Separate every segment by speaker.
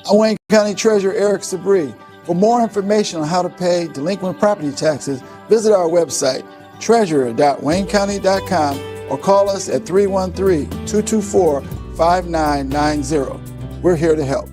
Speaker 1: I'm Wayne County Treasurer Eric Sabri. For more information on how to pay delinquent property taxes, visit our website, treasurer.waynecounty.com, or call us at 313-224-5990. We're here to help.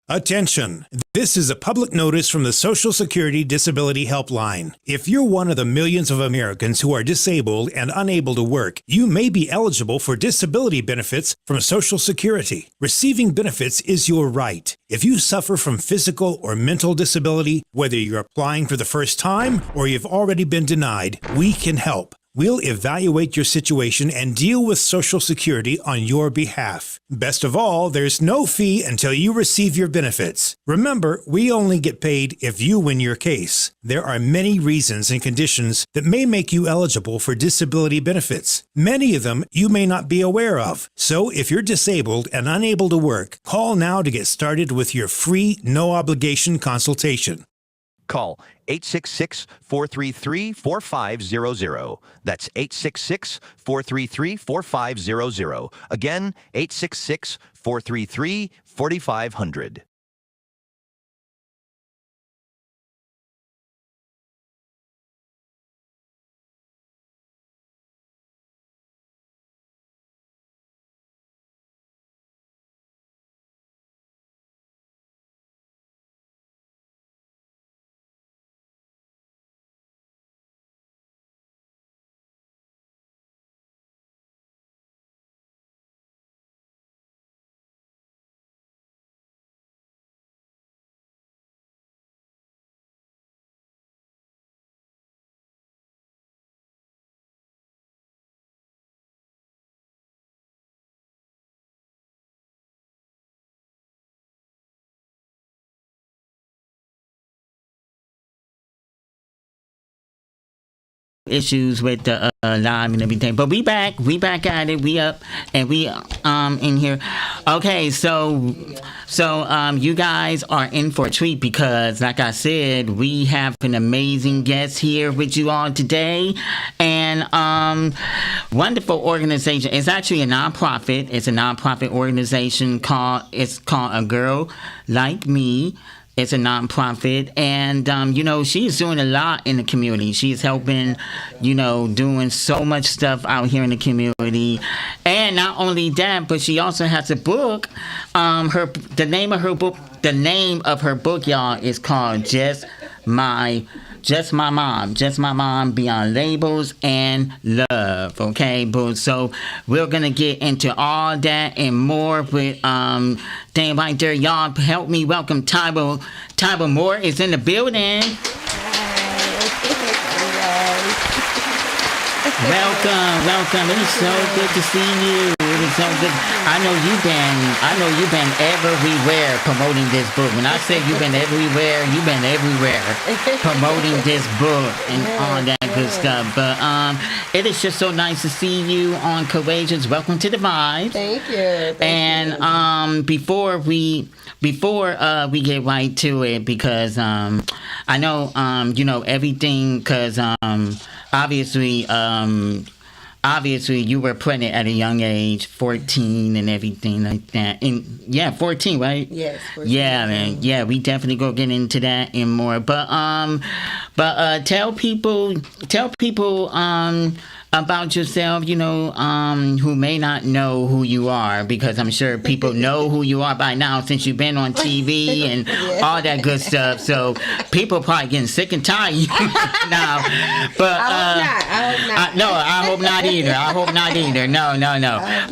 Speaker 2: Attention! This is a public notice from the Social Security Disability Helpline. If you're one of the millions of Americans who are disabled and unable to work, you may be eligible for disability benefits from Social Security. Receiving benefits is your right. If you suffer from physical or mental disability, whether you're applying for the first time or you've already been denied, we can help. We'll evaluate your situation and deal with Social Security on your behalf. Best of all, there's no fee until you receive your benefits. Remember, we only get paid if you win your case. There are many reasons and conditions that may make you eligible for disability benefits. Many of them you may not be aware of. So if you're disabled and unable to work, call now to get started with your free, no-obligation consultation.
Speaker 3: Call 866-433-4500. That's 866-433-4500. Again, 866-433-4500.
Speaker 4: Issues with the live and everything, but we back at it. We up and we in here. Okay, so you guys are in for a treat because, like I said, we have an amazing guest here with you all today, and wonderful organization. It's actually a nonprofit. It's a nonprofit organization called A Girl Like Me. It's a nonprofit, and she's doing a lot in the community. She's helping, doing so much stuff out here in the community. And not only that, but she also has a book. The name of her book, y'all, is called Just My Mom, Beyond Labels and Love. Okay, but so we're gonna get into all that and more with thing right there. Y'all help me welcome Tyba. Tyba Moore is in the building. Welcome. It is so good to see you. It is so good. I know you've been everywhere promoting this book. When I say you've been everywhere promoting this book and all that good stuff. But it is just so nice to see you on Courageous. Welcome to the Vibe.
Speaker 5: Thank you.
Speaker 4: And before we get right to it, because I know everything, because obviously you were pregnant at a young age, 14 and everything like that. And 14, right?
Speaker 5: Yes, 14.
Speaker 4: Yeah, man. Yeah, we definitely go get into that and more. But tell people about yourself, who may not know who you are, because I'm sure people know who you are by now since you've been on TV and all that good stuff. So people probably getting sick and tired of you now. But
Speaker 5: I hope not.
Speaker 4: No, I hope not either. No.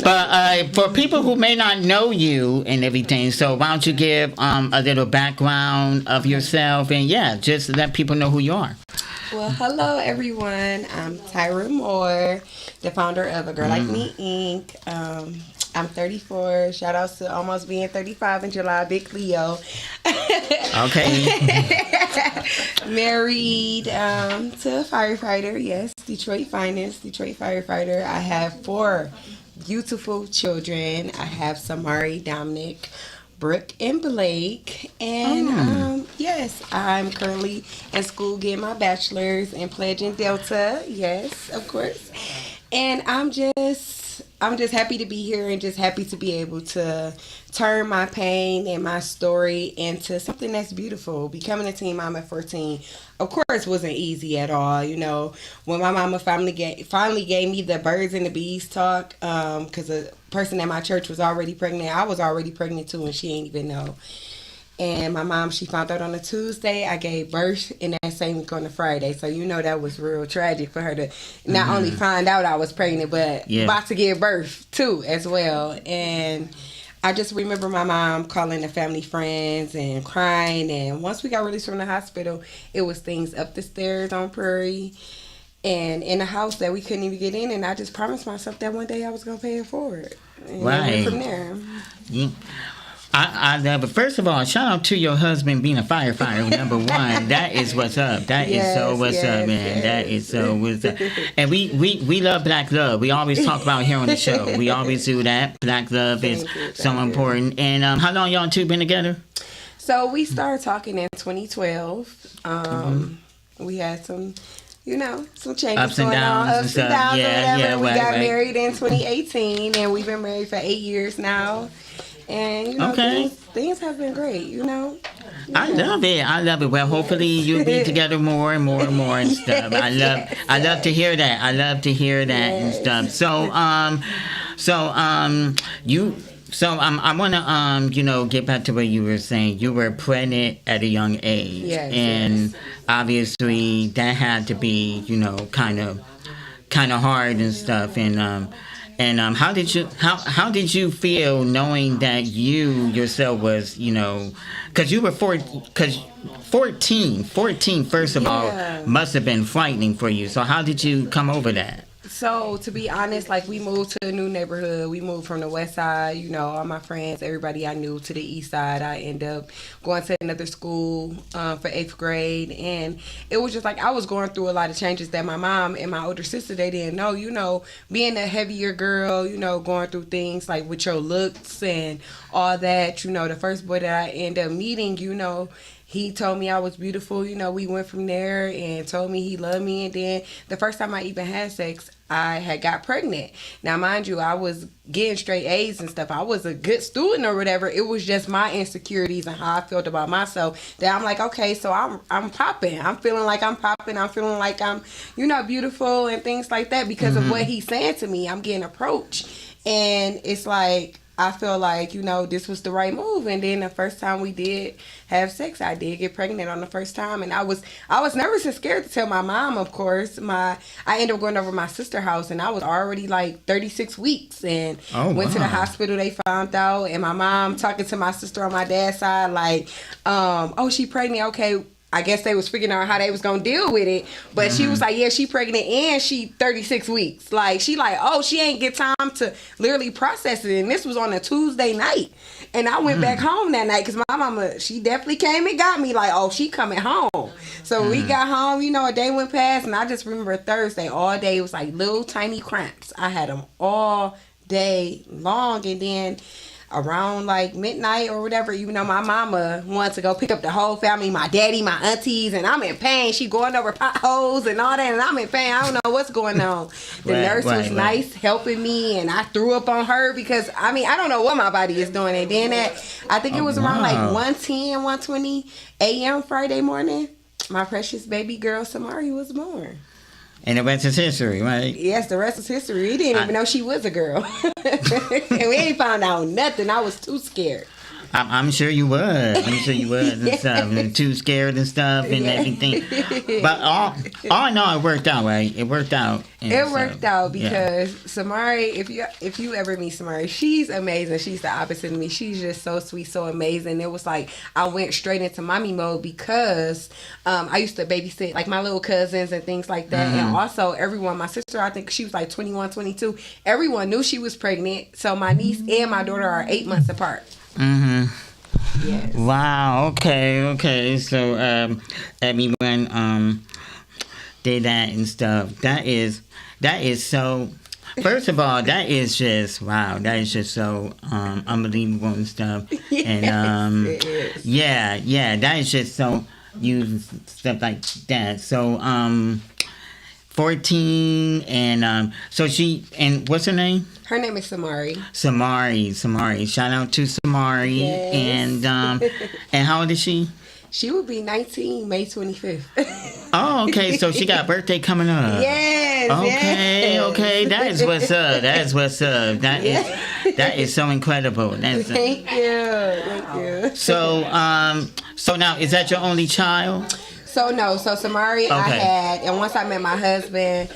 Speaker 4: But for people who may not know you and everything, so why don't you give a little background of yourself and just let people know who you are.
Speaker 5: Well, hello everyone. I'm Tyra Moore, the founder of A Girl Like Me Inc. I'm 34. Shout out to almost being 35 in July. Big Leo.
Speaker 4: Okay.
Speaker 5: Married to a firefighter. Yes, Detroit finest, Detroit firefighter. I have 4 beautiful children. I have Samari, Dominic, Brooke and Blake. And yes, I'm currently in school getting my bachelor's in pledging Delta. Yes, of course. And I'm just happy to be here and just happy to be able to turn my pain and my story into something that's beautiful. Becoming a teen mom at 14, of course, wasn't easy at all. You know, when my mama finally gave me the birds and the bees talk, because a person at my church was already pregnant. I was already pregnant too, and she didn't even know. And my mom, she found out on a Tuesday. I gave birth in that same week on a Friday. So, you know, that was real tragic for her to not only find out I was pregnant, but about to give birth too as well. And I just remember my mom calling the family friends and crying. And once we got released from the hospital, it was things up the stairs on Prairie and in a house that we couldn't even get in. And I just promised myself that one day I was going to pay it forward. And
Speaker 4: Right.
Speaker 5: from there.
Speaker 4: Yeah. I love it. First of all, shout out to your husband being a firefighter. Number one, that is what's up. That is so what's up, man.
Speaker 5: Yes.
Speaker 4: That is so what's up. And we love black love. We always talk about it here on the show. We always do that. Black love is so important. And how long y'all two been together?
Speaker 5: So we started talking in 2012. We had some, you know, some changes
Speaker 4: Ups and
Speaker 5: going on,
Speaker 4: downs and
Speaker 5: ups
Speaker 4: stuff.
Speaker 5: and downs,
Speaker 4: Yeah,
Speaker 5: or whatever.
Speaker 4: yeah,
Speaker 5: We got
Speaker 4: right.
Speaker 5: married in 2018, and we've been married for 8 years now. And you know, things have been great. You know.
Speaker 4: I love it. I love it. Well, hopefully you'll be together more and more and more and stuff. I love to hear that. I love to hear that and stuff. So I want to you know, get back to what you were saying. You were pregnant at a young age, and obviously that had to be, you know, kind of hard and stuff. And how did you feel knowing that you yourself was, you know, because you were 14 first of all must have been frightening for you. So how did you come over that?
Speaker 5: So, to be honest, like, we moved to a new neighborhood. We moved from the west side, you know, all my friends, everybody I knew, to the east side. I ended up going to another school for 8th grade. And it was just like I was going through a lot of changes that my mom and my older sister, they didn't know. You know, being a heavier girl, you know, going through things like with your looks and all that. You know, the first boy that I ended up meeting, you know, he told me I was beautiful. You know, we went from there and told me he loved me. And then the first time I even had sex, I had got pregnant. Now, mind you, I was getting straight A's and stuff. I was a good student or whatever. It was just my insecurities and how I felt about myself that I'm like, okay, so I'm popping. I'm feeling like I'm popping. I'm feeling like I'm, you know, beautiful and things like that because of what he's saying to me. I'm getting approached. And it's like, I feel like, you know, this was the right move. And then the first time we did have sex, I did get pregnant on the first time. And I was nervous and scared to tell my mom, of course. I ended up going over to my sister's house, and I was already like 36 weeks. And went to the hospital. They found out. And my mom talking to my sister on my dad's side, like, oh, she pregnant. Okay. I guess they was figuring out how they was gonna deal with it, but she was like, yeah, she pregnant and she 36 weeks. Like, she like, oh, she ain't get time to literally process it. And this was on a Tuesday night. And I went back home that night because my mama, she definitely came and got me like, oh, she coming home. So we got home, you know, a day went past, and I just remember Thursday all day. It was like little tiny cramps. I had them all day long. And then around like midnight or whatever, you know, my mama wanted to go pick up the whole family, my daddy, my aunties, and I'm in pain. She going over potholes and all that, and I'm in pain. I don't know what's going on. The nurse was nice helping me, and I threw up on her because, I mean, I don't know what my body is doing. And then I think it was around like 1:10, 1:20 a.m. Friday morning, my precious baby girl Samari was born.
Speaker 4: And the rest is history, right?
Speaker 5: Yes, the rest is history. We didn't even know she was a girl. And we ain't found out nothing. I was too scared.
Speaker 4: I'm sure you was. I'm sure you was and stuff. And too scared and stuff and everything. But all in all, it worked out, right? It worked out.
Speaker 5: It worked out because Samari, if you ever meet Samari, she's amazing. She's the opposite of me. She's just so sweet, so amazing. It was like I went straight into mommy mode because I used to babysit like my little cousins and things like that. And also everyone, my sister, I think she was like 21, 22. Everyone knew she was pregnant. So my niece and my daughter are 8 months apart. Yes.
Speaker 4: Wow. Okay. So everyone did that and stuff. That is so. First of all, that is just wow. That is just so unbelievable and stuff. And
Speaker 5: it is.
Speaker 4: yeah, that is just so you stuff like that. So 14 and so she and what's her name?
Speaker 5: Her name is Samari.
Speaker 4: Samari. Shout out to Samari.
Speaker 5: Yes.
Speaker 4: And how old is she?
Speaker 5: She will be 19 May 25th.
Speaker 4: Oh, okay. So she got a birthday coming up.
Speaker 5: Yes.
Speaker 4: Okay. That is what's up. That is so incredible.
Speaker 5: Thank you.
Speaker 4: So now is that your only child?
Speaker 5: So Samari I had, and once I met my husband,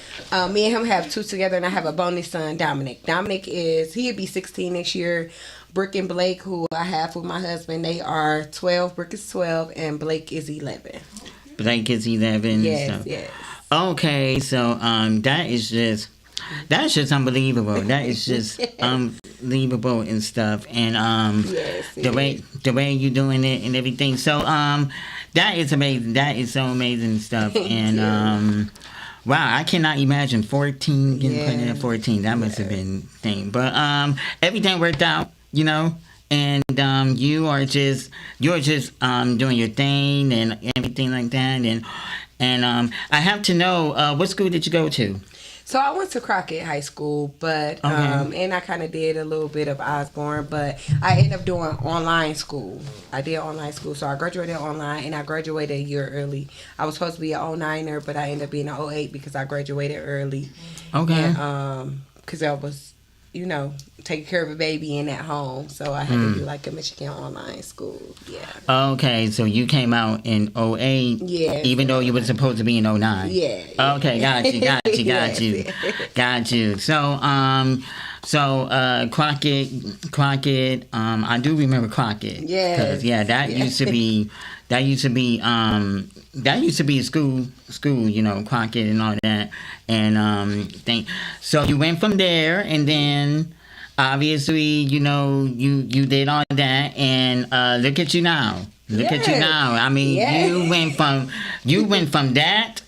Speaker 5: me and him have two together, and I have a bonus son, Dominic. Dominic he'd be 16 next year. Brooke and Blake, who I have with my husband, they are 12. Brooke is 12, and Blake is 11.
Speaker 4: Blake is 11.
Speaker 5: Yes.
Speaker 4: Okay, so that's just unbelievable. That is just unbelievable and stuff. And the way you doing it and everything. So that is amazing. That is so amazing and stuff. And wow, I cannot imagine 14 getting pregnant at 14. That must have been thing. But everything worked out, you know. And you're just doing your thing and everything like that. And I have to know, what school did you go to?
Speaker 5: So I went to Crockett High School, but and I kind of did a little bit of Osborne, but I ended up doing online school. I did online school, so I graduated online, and I graduated a year early. I was supposed to be an 09er, but I ended up being an 08 because I graduated early.
Speaker 4: Okay.
Speaker 5: Because I was, taking care of a baby in at home, so I had to do like a Michigan online school. Yeah.
Speaker 4: Okay, so you came out in 08, even though you were supposed to be in 09.
Speaker 5: Yeah.
Speaker 4: Okay, got you. Got you. So Crockett, I do remember Crockett.
Speaker 5: Yes.
Speaker 4: Because that used to be a school, Crockett and all that, and so you went from there, and then obviously, you did all that, and look at you now. At you now. I mean, you went from that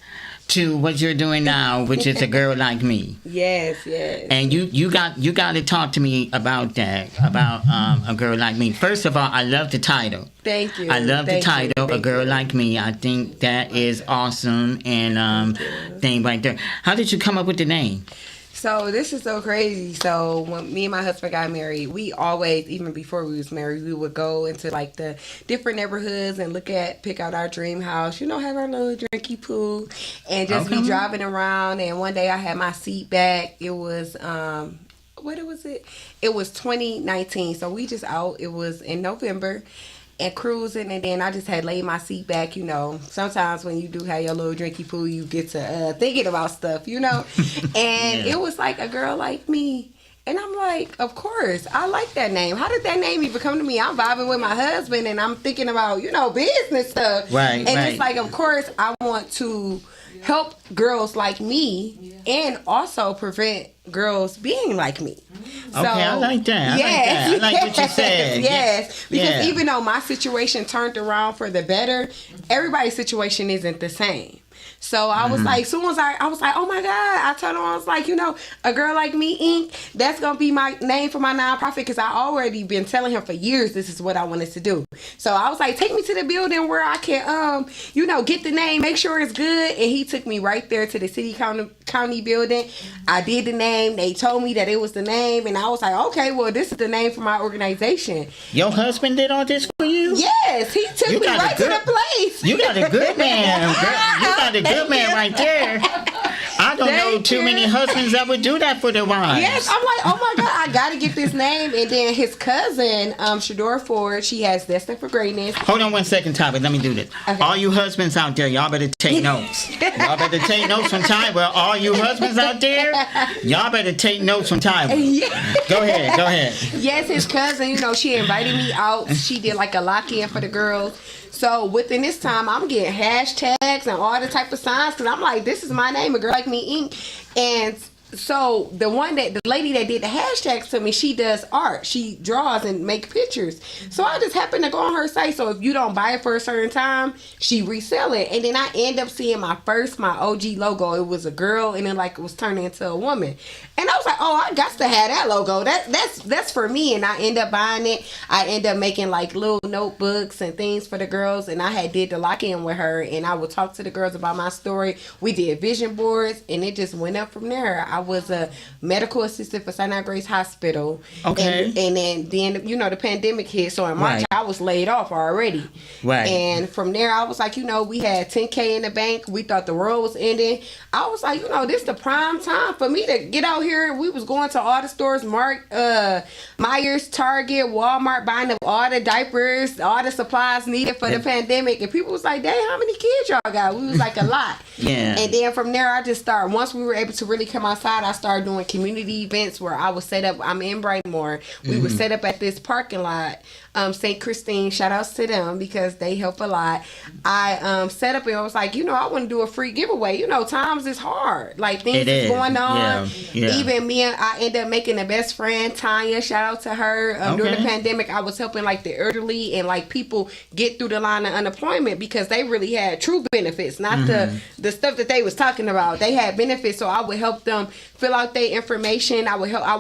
Speaker 4: to what you're doing now, which is A Girl Like Me.
Speaker 5: Yes.
Speaker 4: And you got to talk to me about that, about A Girl Like Me. First of all, I love the title.
Speaker 5: Thank you.
Speaker 4: I love the title, A Girl Like Me. I think that is awesome, and thing right there. How did you come up with the name?
Speaker 5: So this is so crazy. So when me and my husband got married, we always, even before we was married, we would go into like the different neighborhoods and pick out our dream house, have our little drinky pool, and just be driving around. And one day I had my seat back. It was, what was it? It was 2019. So we just out. It was in November. And cruising, and then I just had laid my seat back. Sometimes when you do have your little drinky pool, you get to thinking about stuff, and it was like A Girl Like Me. And I'm like, of course, I like that name. How did that name even come to me? I'm vibing with my husband, and I'm thinking about, business stuff.
Speaker 4: Right,
Speaker 5: and it's like, of course, I want to help girls like me and also prevent girls being like me. So,
Speaker 4: okay, I like that. I like what you said.
Speaker 5: Yes, because even though my situation turned around for the better, everybody's situation isn't the same. So I was like, soon as I was like, oh my God, I told him, I was like, A Girl Like Me Inc., that's going to be my name for my nonprofit, because I already been telling him for years this is what I wanted to do. So I was like, take me to the building where I can, get the name, make sure it's good. And he took me right there to the city county building. I did the name. They told me that it was the name. And I was like, okay, well, this is the name for my organization.
Speaker 4: Your husband did all this for you?
Speaker 5: Yes, he took me right to the place.
Speaker 4: You got a good man. You got a good man right there. I don't know too many husbands that would do that for their wives.
Speaker 5: Yes, I'm like, oh my God, I got to get this name. And then his cousin, Shador Ford, she has Destined for Greatness.
Speaker 4: Hold on 1 second, Tyler. Let me do this. Okay. All you husbands out there, y'all better take notes. Y'all better take notes from Tyler. All you husbands out there, y'all better take notes from Tyler. Go ahead.
Speaker 5: Yes, his cousin, she invited me out. She did like a lock-in for the girls. So within this time, I'm getting hashtags and all the type of signs, because I'm like, this is my name, A Girl Like Me Inc. And So the lady that did the hashtags to me, she does art. She draws and make pictures. So I just happened to go on her site. So if you don't buy it for a certain time, she resell it. And then I end up seeing my OG logo. It was a girl, and then like it was turning into a woman. And I was like, oh, I got to have that logo. That's for me. And I end up buying it. I end up making like little notebooks and things for the girls. And I had did the lock-in with her, and I would talk to the girls about my story. We did vision boards, and it just went up from there. I was a medical assistant for St. Grace Hospital.
Speaker 4: Okay.
Speaker 5: And then the pandemic hit. So in March, I was laid off already.
Speaker 4: Right.
Speaker 5: And from there, I was like, we had $10K in the bank. We thought the world was ending. I was like, this is the prime time for me to get out here. We was going to all the stores, Myers, Target, Walmart, buying up all the diapers, all the supplies needed for the pandemic. And people was like, dang, how many kids y'all got? We was like, a lot.
Speaker 4: Yeah.
Speaker 5: And then from there, I just started, once we were able to really come outside, I started doing community events where I would set up, I'm in Brightmore. We would set up at this parking lot, St. Christine, shout outs to them because they help a lot. I set up and I was like, I want to do a free giveaway. Times is hard. Like things is going on.
Speaker 4: Yeah.
Speaker 5: Even I ended up making a best friend, Tanya, shout out to her. During the pandemic, I was helping like the elderly and like people get through the line of unemployment because they really had true benefits, not the stuff that they was talking about. They had benefits, so I would help them fill out their information.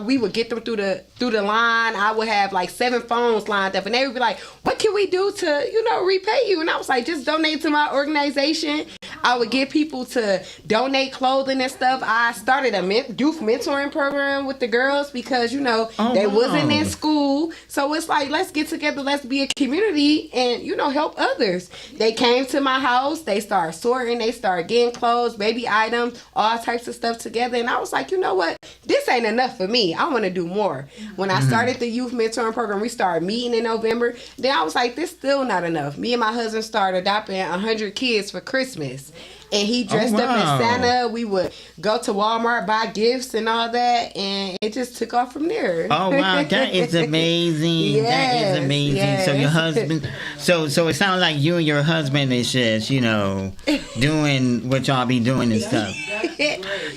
Speaker 5: We would get them through the line. I would have like 7 phones lined up, and they would be like, what can we do to repay you? And I was like, just donate to my organization. I would get people to donate clothing and stuff. I started a youth mentoring program with the girls because they wasn't in school, so it's like, let's get together, let's be a community and help others. They came to my house, they started sorting, they started getting clothes, baby items, all types of stuff together, and I was like, you know what, this ain't enough for me. I want to do more. When I started the youth mentoring program, we started meeting in November. Then I was like, this still not enough. Me and my husband started adopting 100 kids for Christmas. And he dressed up as Santa. We would go to Walmart, buy gifts and all that, and it just took off from there.
Speaker 4: Oh wow, that is amazing. That is amazing.
Speaker 5: Yes.
Speaker 4: So your husband, so it sounds like you and your husband is just doing what y'all be doing and stuff.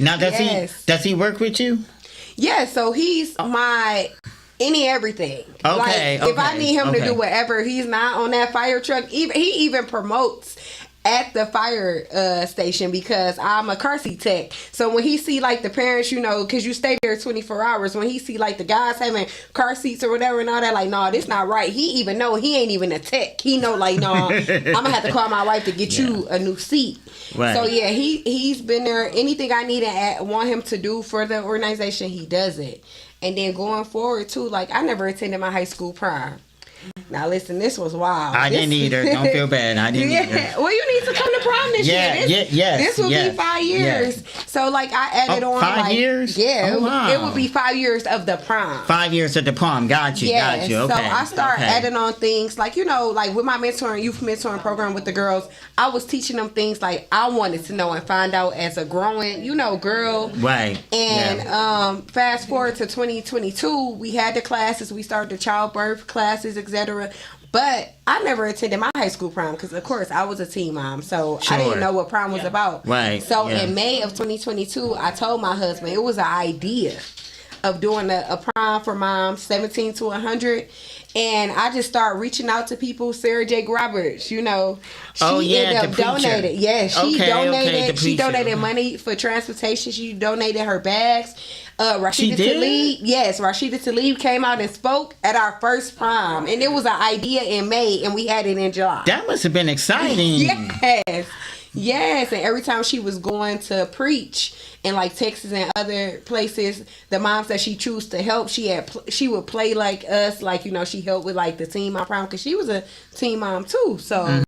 Speaker 4: Now does he work with you?
Speaker 5: Yeah, so he's my everything.
Speaker 4: Okay.
Speaker 5: If I need him to do whatever, he's not on that fire truck. He even promotes at the fire station because I'm a car seat tech. So when he see like the parents, because you stay there 24 hours, when he see like the guys having car seats or whatever and all that, like, no, this not right. He even know he ain't even a tech. He know like, no, I'm gonna have to call my wife to get you a new seat. Right. So yeah, he's been there. Anything I need and want him to do for the organization, he does it. And then going forward too, like I never attended my high school prom. Now listen, this was wild.
Speaker 4: I didn't either. Don't feel bad. I didn't either.
Speaker 5: Well, you need to come to prom this year. This will be 5 years. So like I added on
Speaker 4: 5 years?
Speaker 5: Yeah,
Speaker 4: oh, wow.
Speaker 5: It would be 5 years of the prom.
Speaker 4: 5 years of the prom. Got you.
Speaker 5: Yeah.
Speaker 4: Got you. Okay.
Speaker 5: So I started adding on things like like with my youth mentoring program with the girls, I was teaching them things like I wanted to know and find out as a growing, girl.
Speaker 4: Right.
Speaker 5: And fast forward to 2022, we had the classes. We started the childbirth classes, etc. But I never attended my high school prom because, of course, I was a teen mom, so I didn't know what prom was about.
Speaker 4: Right.
Speaker 5: So in May of 2022, I told my husband it was an idea of doing a prom for moms 17 to 100. And I just started reaching out to people. Sarah J. Roberts, she ended up donating. Yeah, she donated. She donated money for transportation. She donated her bags. Rashida Tlaib came out and spoke at our first prom, and it was an idea in May, and we had it in July.
Speaker 4: That must have been exciting.
Speaker 5: Yes, and every time she was going to preach in like Texas and other places, the moms that she chose to help, she would play like us, like she helped with like the teen mom prom because she was a teen mom too. So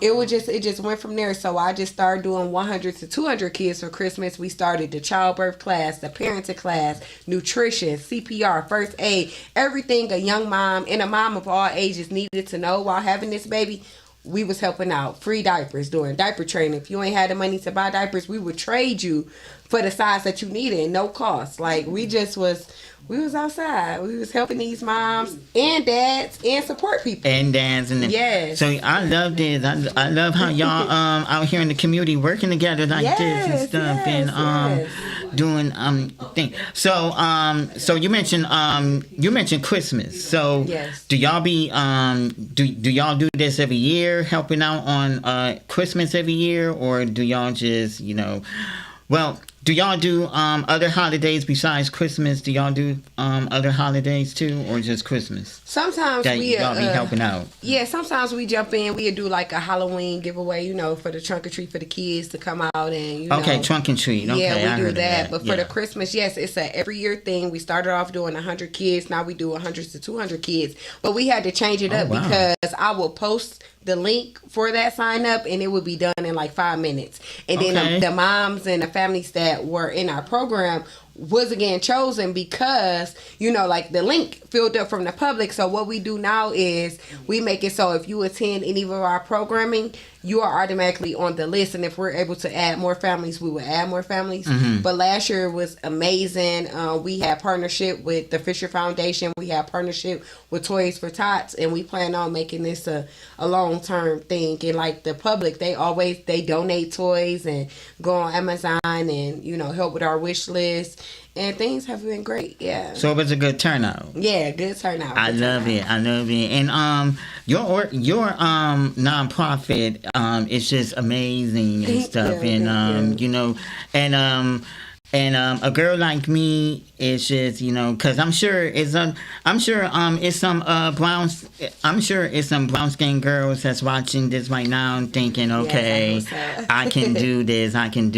Speaker 5: it just went from there. So I just started doing 100 to 200 kids for Christmas. We started the childbirth class, the parenting class, nutrition, CPR, first aid, everything a young mom and a mom of all ages needed to know while having this baby. We was helping out. Free diapers, doing diaper training. If you ain't had the money to buy diapers, we would trade you for the size that you needed, no cost. Like we was outside. We was helping these moms and dads and support people.
Speaker 4: And dads and
Speaker 5: yes.
Speaker 4: So I love this. I love how y'all out here in the community working together like this and stuff and doing things. So you mentioned Christmas. So
Speaker 5: yes.
Speaker 4: do y'all be do y'all do this every year, helping out on Christmas every year, or do y'all just do y'all do other holidays besides Christmas? Do y'all do other holidays too, or just Christmas?
Speaker 5: Sometimes
Speaker 4: y'all be helping out.
Speaker 5: Yeah, sometimes we jump in. We do like a Halloween giveaway, for the trunk or treat for the kids to come out and
Speaker 4: Okay, trunk and treat. Okay,
Speaker 5: yeah, we do that. But for
Speaker 4: the
Speaker 5: Christmas, yes, it's a every year thing. We started off doing 100 kids. Now we do 100 to 200 kids. But we had to change it up because I will post the link for that sign up and it would be done in like 5 minutes. And then the moms and the families that were in our program was again chosen because like the link filled up from the public. So what we do now is we make it so if you attend any of our programming, you are automatically on the list, and if we're able to add more families, we will add more families. But last year was amazing. We had partnership with the Fisher Foundation. We had partnership with Toys for Tots, and we plan on making this a long-term thing. And like the public, they donate toys and go on Amazon and help with our wish list. And things have been great, yeah.
Speaker 4: So it was a good turnout.
Speaker 5: Yeah, good turnout.
Speaker 4: I love it. And your nonprofit is just amazing and stuff. And a girl like me is just because I'm sure it's some brown skinned girls that's watching this right now and thinking, okay, yes, I can do this, I can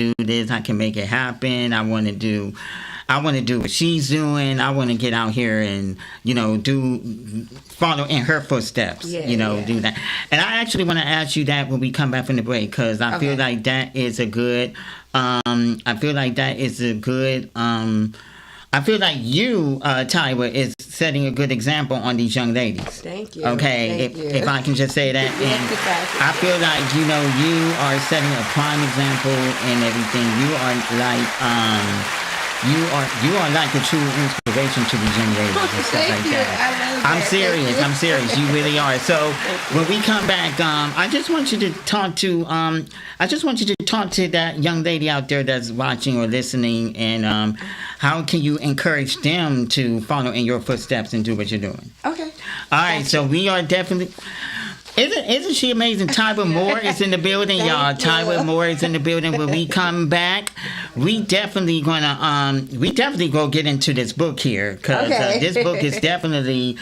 Speaker 4: make it happen. I want to do what she's doing. I want to get out here and, follow in her footsteps, do that. And I actually want to ask you that when we come back from the break, because I feel like that is a good, I feel like you, Tyra, is setting a good example on these young ladies.
Speaker 5: Thank you.
Speaker 4: Okay, if I can just say that. And I feel like, you are setting a prime example and everything. You are like, you are like a true inspiration to these young ladies and stuff like that. I'm serious. You really are. So when we come back, I just want you to talk to that young lady out there that's watching or listening, and how can you encourage them to follow in your footsteps and do what you're doing?
Speaker 5: Okay.
Speaker 4: All right. So we are definitely. Isn't she amazing? Tyra Moore is in the building, y'all. Tyra Moore is in the building. When we come back, we definitely go get into this book here, because this book is definitely,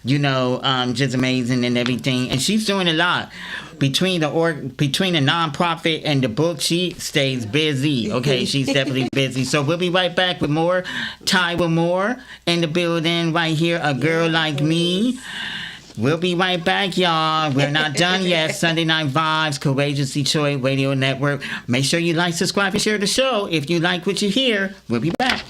Speaker 4: just amazing and everything. And she's doing a lot between the nonprofit and the book. She stays busy. Okay, she's definitely busy. So we'll be right back with more Tyra Moore in the building right here. A Girl Like Me. We'll be right back, y'all. We're not done yet. Sunday Night Vibes, Courageous Detroit Radio Network. Make sure you like, subscribe, and share the show. If you like what you hear, we'll be back.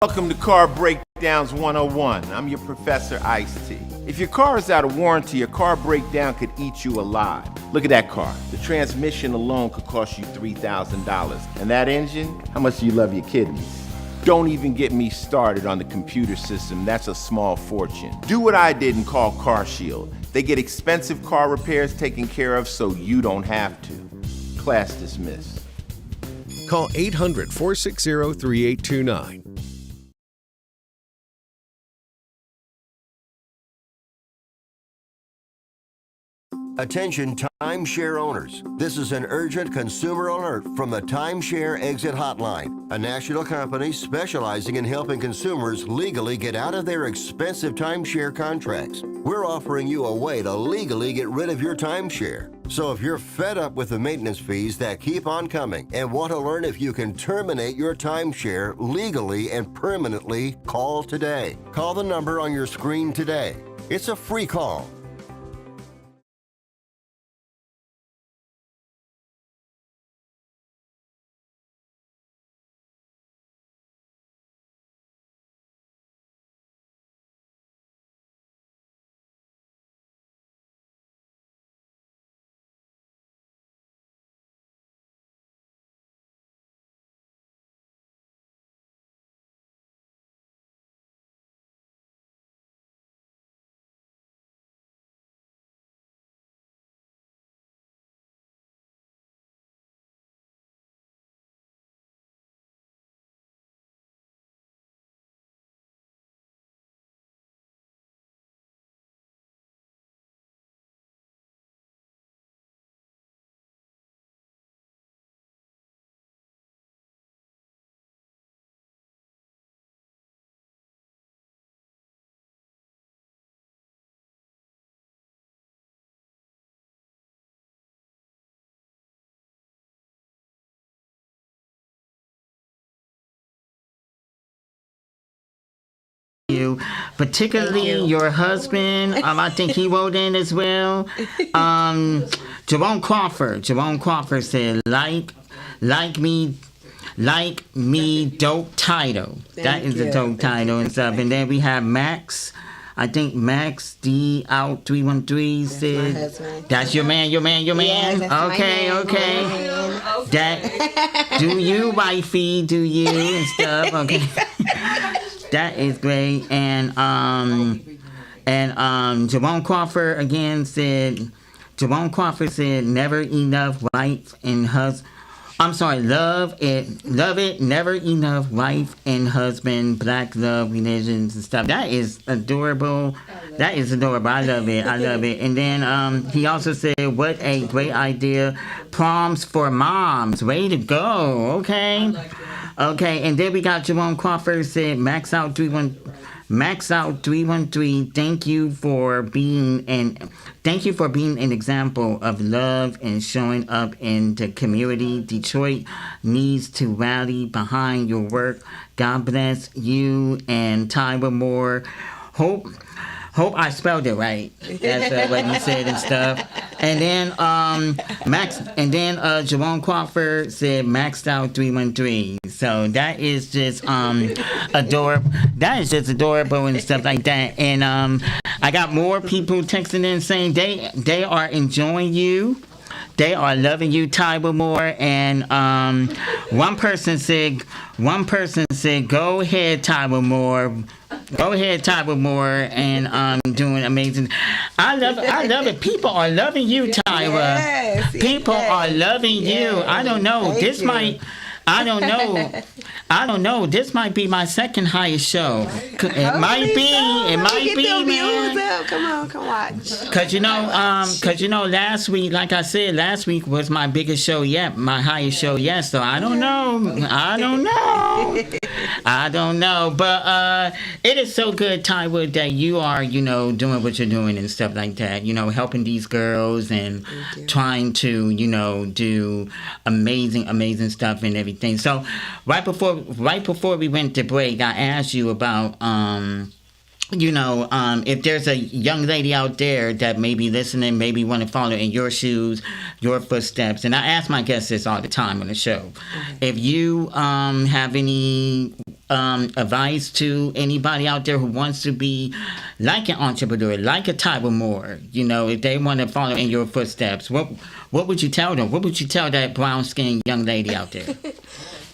Speaker 6: Welcome to Car Breakdowns 101. I'm your Professor Ice-T. If your car is out of warranty, a car breakdown could eat you alive. Look at that car. The transmission alone could cost you $3,000. And that engine? How much do you love your kidneys? Don't even get me started on the computer system. That's a small fortune. Do what I did and call Car Shield. They get expensive car repairs taken care of so you don't have to. Class dismissed.
Speaker 7: Call 800-460-3829.
Speaker 8: Attention timeshare owners. This is an urgent consumer alert from the Timeshare Exit Hotline, a national company specializing in helping consumers legally get out of their expensive timeshare contracts. We're offering you a way to legally get rid of your timeshare. So if you're fed up with the maintenance fees that keep on coming and want to learn if you can terminate your timeshare legally and permanently, call today. Call the number on your screen today. It's a free call.
Speaker 4: you, particularly your husband. I think he wrote in as well. Jerome Crawford said, like me, dope title. That is a dope title and stuff. And then we have Max. I think Max D out 313 said, "That's your man."
Speaker 5: Yeah, that's
Speaker 4: Okay. That do you, wifey? Do you and stuff? Okay, that is great. And Javon Crawford again said. Javon Crawford said, "Never enough wife and husband." I'm sorry, love it, never enough wife and husband, black love, religions and stuff. That is adorable. I love it. And then he also said, "What a great idea. Proms for moms. Way to go." Okay. And then we got Jerome Crawford said, Max out 313. Thank you for being an example of love and showing up in the community. Detroit needs to rally behind your work. God bless you and Tyra Moore. Hope I spelled it right. That's what he said and stuff. And then Jerome Crawford said maxed out 313. So that is just adorable. That is just adorable and stuff like that. And I got more people texting in saying they are enjoying you. They are loving you, Tyra Moore. And one person said, "Go ahead, Tyra Moore. Go ahead, Tyra Moore, and doing amazing." I love it. People are loving you, Tyra.
Speaker 5: Yes,
Speaker 4: People are loving you. I don't know. I don't know. This might be my second highest show. It might be, man.
Speaker 5: Come on, come watch.
Speaker 4: Cause you know, last week was my biggest show yet, my highest show yet. So I don't know. But it is so good, Tywood, that you are, doing what you're doing and stuff like that. Helping these girls and trying to, do amazing stuff and everything. So right before we went to break, I asked you about if there's a young lady out there that may be listening, maybe want to follow in your shoes, your footsteps. And I ask my guests this all the time on the show. If you have any advice to anybody out there who wants to be like an entrepreneur, like a Tyra Moore, if they want to follow in your footsteps, what would you tell them? What would you tell that brown-skinned young lady out there?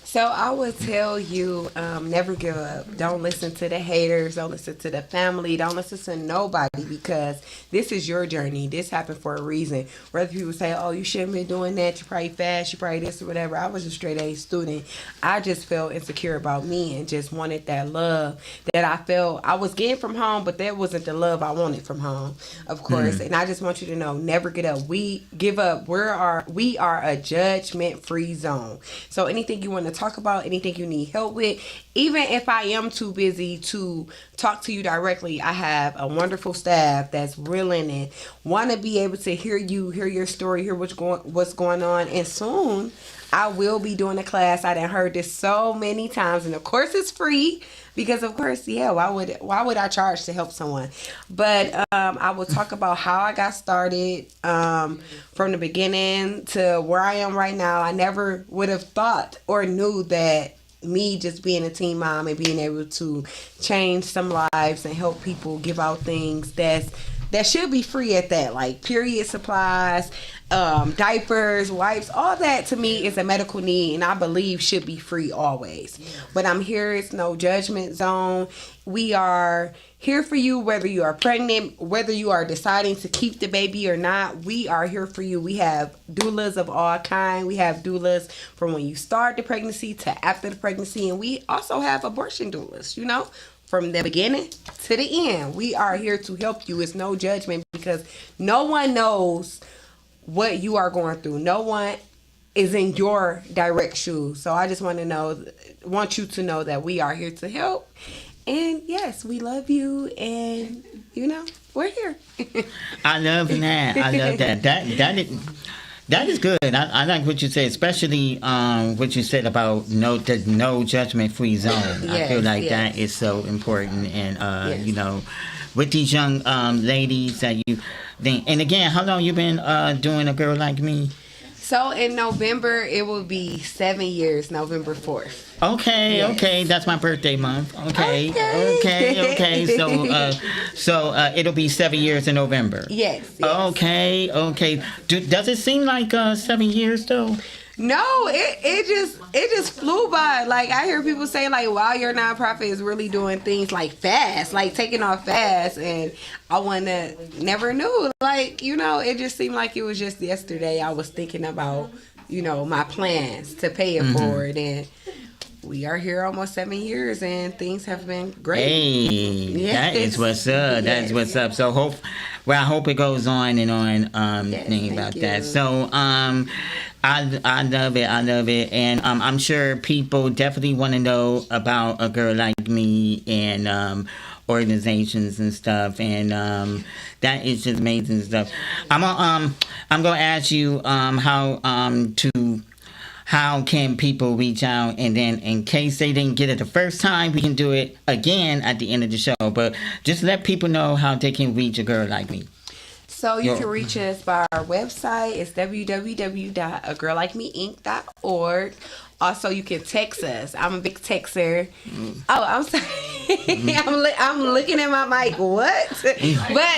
Speaker 5: So I would tell you, never give up. Don't listen to the haters. Don't listen to the family. Don't listen to nobody, because this is your journey. This happened for a reason. Whether people say, "Oh, you shouldn't be doing that. You're probably fast. You're probably this or whatever." I was a straight A student. I just felt insecure about me and just wanted that love that I felt I was getting from home, but that wasn't the love I wanted from home, of course. And I just want you to know, never get up. We give up. We are a judgment-free zone. So anything you want to talk about, anything you need help with, even if I am too busy to talk to you directly, I have a wonderful staff that's willing and want to be able to hear your story, hear what's going on. And soon I will be doing a class. I done heard this so many times, and of course it's free, because of course, why would I charge to help someone? But I will talk about how I got started from the beginning to where I am right now. I never would have thought or knew that me just being a teen mom and being able to change some lives and help people, give out things that should be free at that, like period supplies, diapers, wipes, all that to me is a medical need, and I believe should be free always. But I'm here. It's no judgment zone. We are here for you, whether you are pregnant, whether you are deciding to keep the baby or not. We are here for you. We have doulas of all kind. We have doulas from when you start the pregnancy to after the pregnancy, and we also have abortion doulas, from the beginning to the end. We are here to help you. It's no judgment, because no one knows what you are going through. No one is in your direct shoes. So I just want you to know that we are here to help. And yes, we love you, and we're here.
Speaker 4: I love that. That is good. I like what you said, especially what you said about the no judgment free zone. I feel like that is so important, and you know, with these young ladies that you think. And again, how long you been doing A Girl Like Me?
Speaker 5: So in November, it will be 7 years, November 4th.
Speaker 4: Okay, that's my birthday month. Okay. So it'll be 7 years in November.
Speaker 5: Yes.
Speaker 4: Okay. Does it seem like 7 years though?
Speaker 5: No, it just flew by. Like, I hear people say, like, wow, your nonprofit is really doing things like fast, like taking off fast, and I never knew. Like, you know, it just seemed like it was just yesterday I was thinking about, you know, my plans to pay it forward, and we are here almost 7 years, and things have been great.
Speaker 4: Hey, that is what's up. That is what's up. So I hope it goes on and on. Thinking about that. So I love it, and I'm sure people definitely want to know about A Girl Like Me and organizations and stuff, and that is just amazing stuff. I'm gonna ask you how can people reach out, and then in case they didn't get it the first time, we can do it again at the end of the show. But just let people know how they can reach A Girl Like Me.
Speaker 5: So you can reach us by our website. It's www.agirllikemeinc.org. Also, you can text us. I'm a big texter. Oh, I'm sorry. I'm looking at my mic. What? But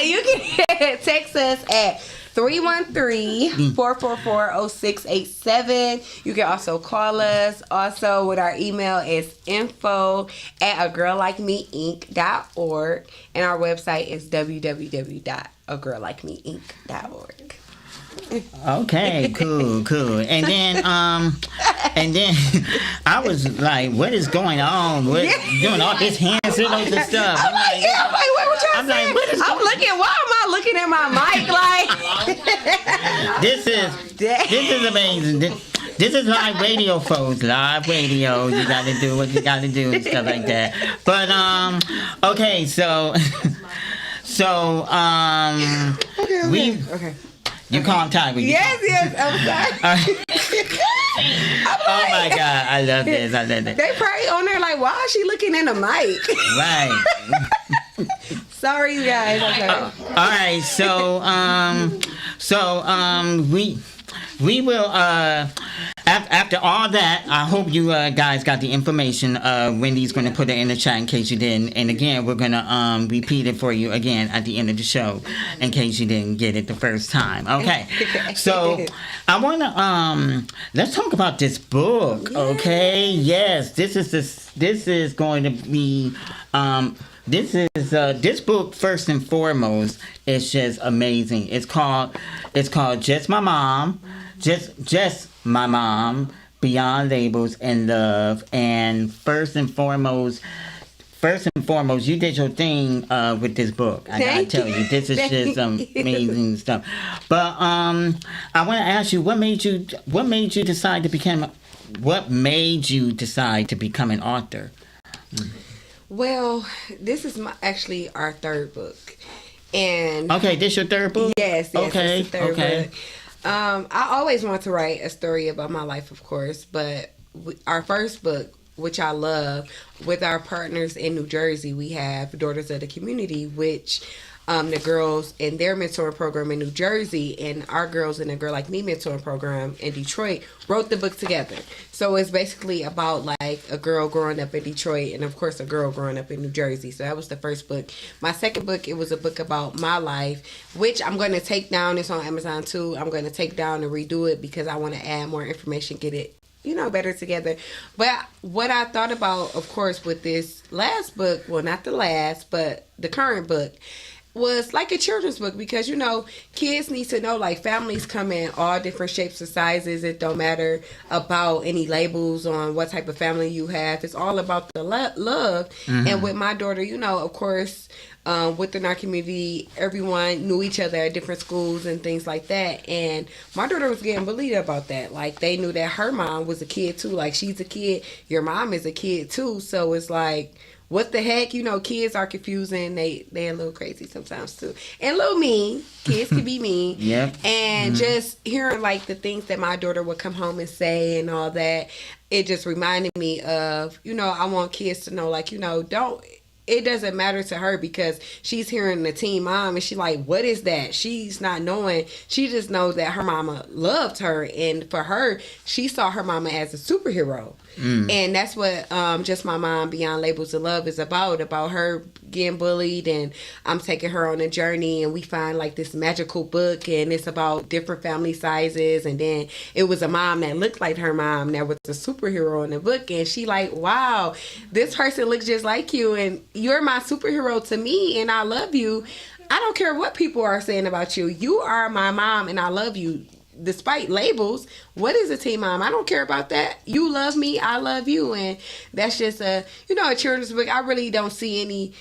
Speaker 5: you can text us at 313-444-0687. You can also call us. Also, with our email is info@agirllikemeinc.org. And our website is www.agirllikemeinc.org.
Speaker 4: Okay, cool. And then I was like, what is going on? What doing all this hand signals and stuff?
Speaker 5: I'm like, what y'all saying? I'm looking, why am I looking at my mic like?
Speaker 4: This is amazing. This is live radio, folks. Live radio. You gotta do what you gotta do and stuff like that. But okay, so
Speaker 5: Okay.
Speaker 4: You calm time.
Speaker 5: Yes, I'm sorry.
Speaker 4: Oh my God, I love this.
Speaker 5: They probably on there like, why is she looking in the mic?
Speaker 4: Right.
Speaker 5: Sorry, you guys. Okay.
Speaker 4: All right, so we will after all that, I hope you guys got the information. Wendy's going to put it in the chat in case you didn't, and again we're going to repeat it for you again at the end of the show in case you didn't get it the first time. Okay, so I want to let's talk about this book. Okay, yes, this is going to be this book first and foremost is just amazing. It's called Just My Mom. Just my mom, beyond labels and love. And first and foremost, you did your thing with this book. I gotta tell you, this is just amazing stuff. But I want to ask you, what made you decide to become an author?
Speaker 5: Well, this is actually our third book, and
Speaker 4: okay, this your third book?
Speaker 5: Yes.
Speaker 4: Okay.
Speaker 5: It's the third book. I always want to write a story about my life, of course, but our first book, which I love, with our partners in New Jersey, we have Daughters of the Community, which the girls in their mentoring program in New Jersey and our girls in the Girl Like Me mentoring program in Detroit wrote the book together. So it's basically about like a girl growing up in Detroit and of course a girl growing up in New Jersey. So that was the first book. My second book, it was a book about my life, which I'm going to take down. It's on Amazon too. I'm going to take down and redo it because I want to add more information, get it, better together. But what I thought about, of course, with this last book, well, not the last, but the current book, was like a children's book because, kids need to know, like, families come in all different shapes and sizes. It don't matter about any labels on what type of family you have. It's all about the love. Mm-hmm. And with my daughter, of course, within our community, everyone knew each other at different schools and things like that. And my daughter was getting bullied about that. Like, they knew that her mom was a kid, too. Like, she's a kid. Your mom is a kid, too. So it's like, what the heck? You know, kids are confusing. They a little crazy sometimes too, and a little mean. Kids can be mean.
Speaker 4: Yep.
Speaker 5: And just hearing like the things that my daughter would come home and say and all that, it just reminded me of, you know, I want kids to know, like, you know, it doesn't matter to her because she's hearing the teen mom and she like, what is that? She's not knowing. She just knows that her mama loved her, and for her, she saw her mama as a superhero. And that's what Just My Mom Beyond Labels of Love is about her getting bullied, and I'm taking her on a journey, and we find like this magical book, and it's about different family sizes, and then it was a mom that looked like her mom that was a superhero in the book, and she like, wow, this person looks just like you, and you're my superhero to me, and I love you. I don't care what people are saying about you. You are my mom, and I love you. Despite labels, what is a teen mom? I don't care about that. You love me, I love you. And that's just a children's book. I really don't see any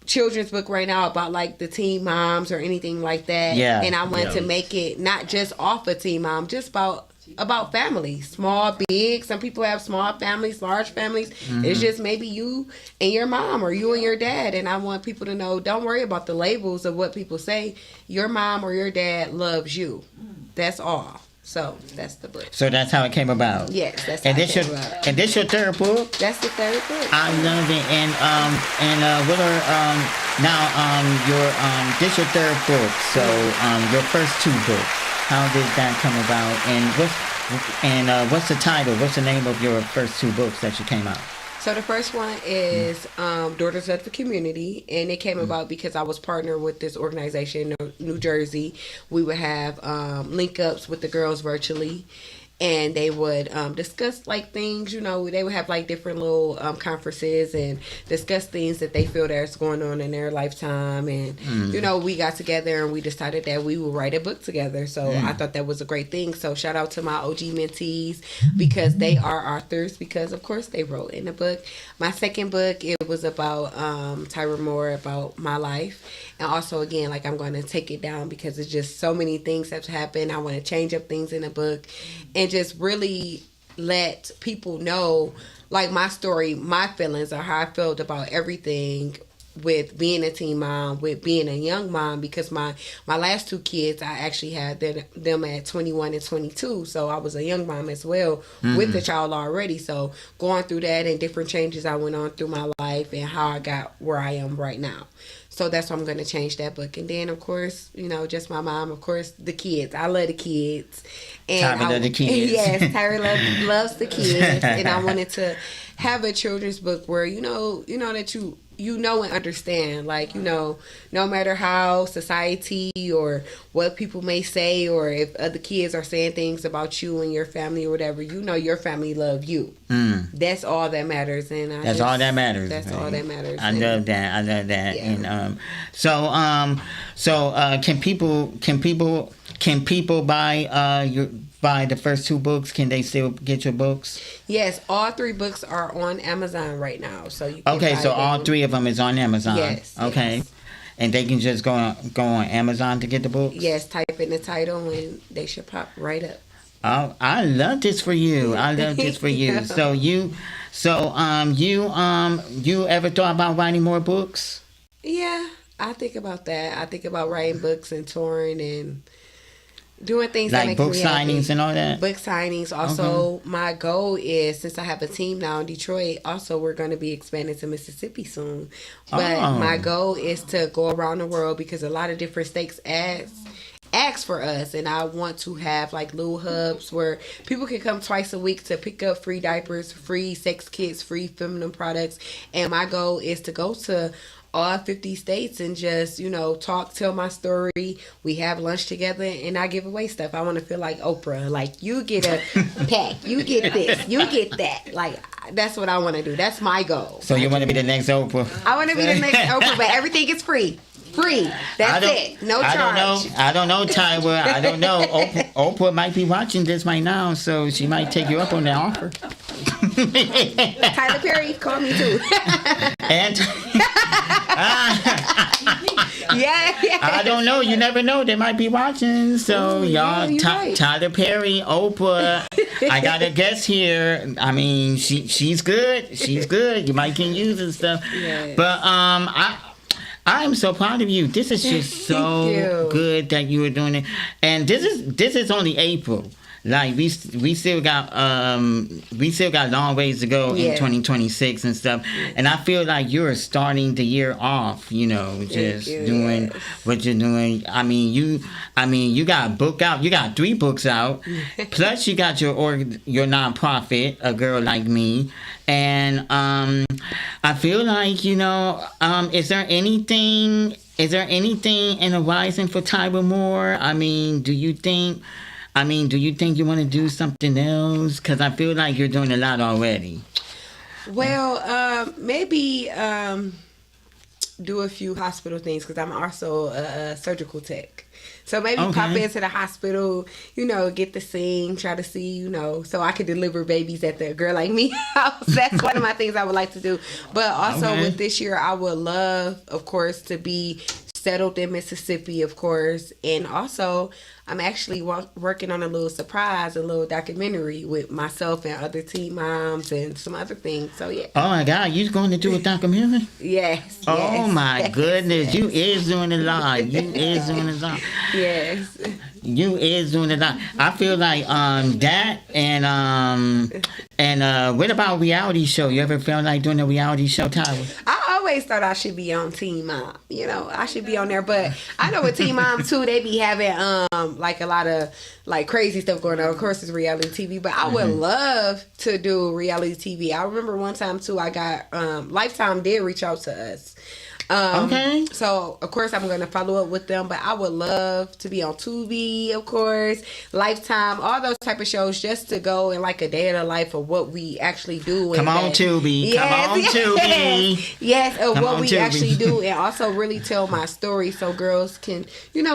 Speaker 5: children's book right now about like the teen moms or anything like that.
Speaker 4: Yeah.
Speaker 5: And I wanted to make it not just off a teen mom, just about family, small, big. Some people have small families, large families. It's just maybe you and your mom or you and your dad. And I want people to know, don't worry about the labels of what people say. Your mom or your dad loves you. That's all. So that's the book.
Speaker 4: So that's how it came about.
Speaker 5: Yes, that's how it came about.
Speaker 4: And this your third book?
Speaker 5: That's the third book.
Speaker 4: I love it. And what are this your third book? So your first two books. How did that come about? And what's the title? What's the name of your first two books that you came out?
Speaker 5: So the first one is Daughters of the Community, and it came about because I was partnered with this organization in New Jersey. We would have link-ups with the girls virtually, and they would discuss like things, you know, they would have like different little conferences and discuss things that they feel that's going on in their lifetime. And, you know, we got together and we decided that we would write a book together. So I thought that was a great thing. So shout out to my OG mentees because they are authors, because of course they wrote in the book. My second book, it was about Tyra Moore, about my life. And also, again, like I'm going to take it down because it's just so many things have happened. I want to change up things in the book and just really let people know, like, my story, my feelings, or how I felt about everything with being a teen mom, with being a young mom, because my last two kids, I actually had them at 21 and 22. So I was a young mom as well with the child already. So going through that and different changes I went on through my life and how I got where I am right now. So that's why I'm going to change that book. And then, of course, you know, Just My Mom, of course, the kids. I love the kids. And
Speaker 4: Tyra loves the kids.
Speaker 5: Yes, Tyra loves the kids. And I wanted to have a children's book where, you know that you know and understand, like, you know, no matter how society or what people may say, or if other kids are saying things about you and your family or whatever, you know your family love you. That's all that matters. And
Speaker 4: that's all that matters.
Speaker 5: That's all that matters.
Speaker 4: I love that.
Speaker 5: Yeah.
Speaker 4: And can people buy the first two books? Can they still get your books?
Speaker 5: Yes, all three books are on Amazon right now. So you can
Speaker 4: okay,
Speaker 5: buy
Speaker 4: so
Speaker 5: them.
Speaker 4: all three of them is on Amazon.
Speaker 5: Yes.
Speaker 4: Okay.
Speaker 5: Yes.
Speaker 4: And they can just go on Amazon to get the books?
Speaker 5: Yes, type in the title and they should pop right up.
Speaker 4: Oh, I love this for you.
Speaker 5: Yeah.
Speaker 4: So you ever thought about writing more books?
Speaker 5: Yeah, I think about that. I think about writing books and touring and doing things that
Speaker 4: like
Speaker 5: make
Speaker 4: book
Speaker 5: me
Speaker 4: signings
Speaker 5: happy.
Speaker 4: and all that.
Speaker 5: Book signings. Also, my goal is, since I have a team now in Detroit, also we're going to be expanding to Mississippi soon. But my goal is to go around the world because a lot of different states ask for us, and I want to have like little hubs where people can come twice a week to pick up free diapers, free sex kits, free feminine products. And my goal is to go to all 50 states and just, you know, tell my story. We have lunch together and I give away stuff. I want to feel like Oprah. Like, you get a pack, you get this, you get that. Like, that's what I want to do. That's my goal.
Speaker 4: So you want to be the next Oprah?
Speaker 5: I want to be the next Oprah, but everything is free. Free. That's it. No charge.
Speaker 4: I don't know, Tyra. I don't know. Oprah might be watching this right now, so she might take you up on the offer.
Speaker 5: Tyler Perry, call me too.
Speaker 4: And
Speaker 5: yeah.
Speaker 4: I don't know. You never know. They might be watching. So, y'all,
Speaker 5: you're right.
Speaker 4: Tyler Perry, Oprah. I got a guest here. I mean, she's good. She's good. You might can use and stuff.
Speaker 5: Yes.
Speaker 4: But I am so proud of you. This is just so
Speaker 5: you.
Speaker 4: good that you are doing it. And this is only April. Like we still got long ways to go in 2026 and stuff, and I feel like you're starting the year off, just doing what you're doing. I mean, you got a book out, you got 3 books out, plus you got your nonprofit, A Girl Like Me, and I feel like is there anything in the horizon for Tyra Moore? I mean, do you think you want to do something else? Because I feel like you're doing a lot already.
Speaker 5: Well, maybe do a few hospital things because I'm also a surgical tech. So maybe pop into the hospital, get to sing, try to see, so I could deliver babies at the Girl Like Me house. That's one of my things I would like to do. But also with this year, I would love, of course, to be settled in Mississippi, of course. And also, I'm actually working on a little documentary with myself and other teen moms and some other things. So, yeah.
Speaker 4: Oh, my God. You going to do a documentary?
Speaker 5: Yes.
Speaker 4: Oh, my goodness. You is doing a lot. You is doing a lot.
Speaker 5: Yes.
Speaker 4: You is doing a lot. I feel like that and what about reality show? You ever felt like doing a reality show, Tyler?
Speaker 5: I always thought I should be on Teen Mom. I should be on there. But I know with Teen Mom, too, they be having like a lot of like crazy stuff going on. Of course, it's reality TV. But I would love to do reality TV. I remember one time, too, I got Lifetime did reach out to us. So, of course, I'm going to follow up with them, but I would love to be on Tubi, of course, Lifetime, all those type of shows just to go in like a day of the life of what we actually do.
Speaker 4: Come on, Tubi. Tubi.
Speaker 5: Yes, of what we actually do, and also really tell my story so girls can,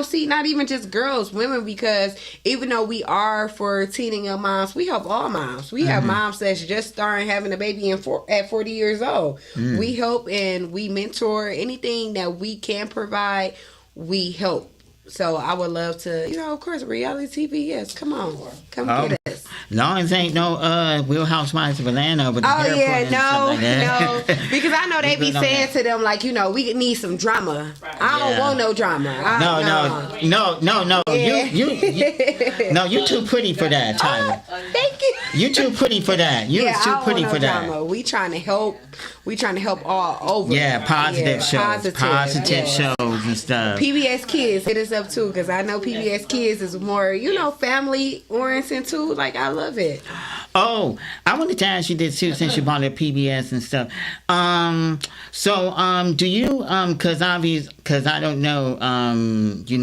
Speaker 5: see not even just girls, women, because even though we are for teen and young moms, we help all moms. We have moms that's just starting having a baby at 40 years old. We help and we mentor. Anything that we can provide, we help. So I would love to, of course, reality TV. Yes, come on, get us.
Speaker 4: Long as ain't no Real Housewives of Atlanta with the
Speaker 5: no, because I know they be saying to them like, we need some drama. I don't want no drama. No.
Speaker 4: Yeah. You too pretty for that, Tyler.
Speaker 5: Thank you.
Speaker 4: You too pretty for that. You was too pretty for that.
Speaker 5: Drama. We trying to help. We trying to help all over.
Speaker 4: Yeah, positive shows, positive shows and stuff.
Speaker 5: PBS Kids, hit us up too, because I know PBS Kids is more, family oriented too. Like I love it.
Speaker 4: Oh, I wanted to ask you this too, since you brought up PBS and stuff. Do you because I don't know, you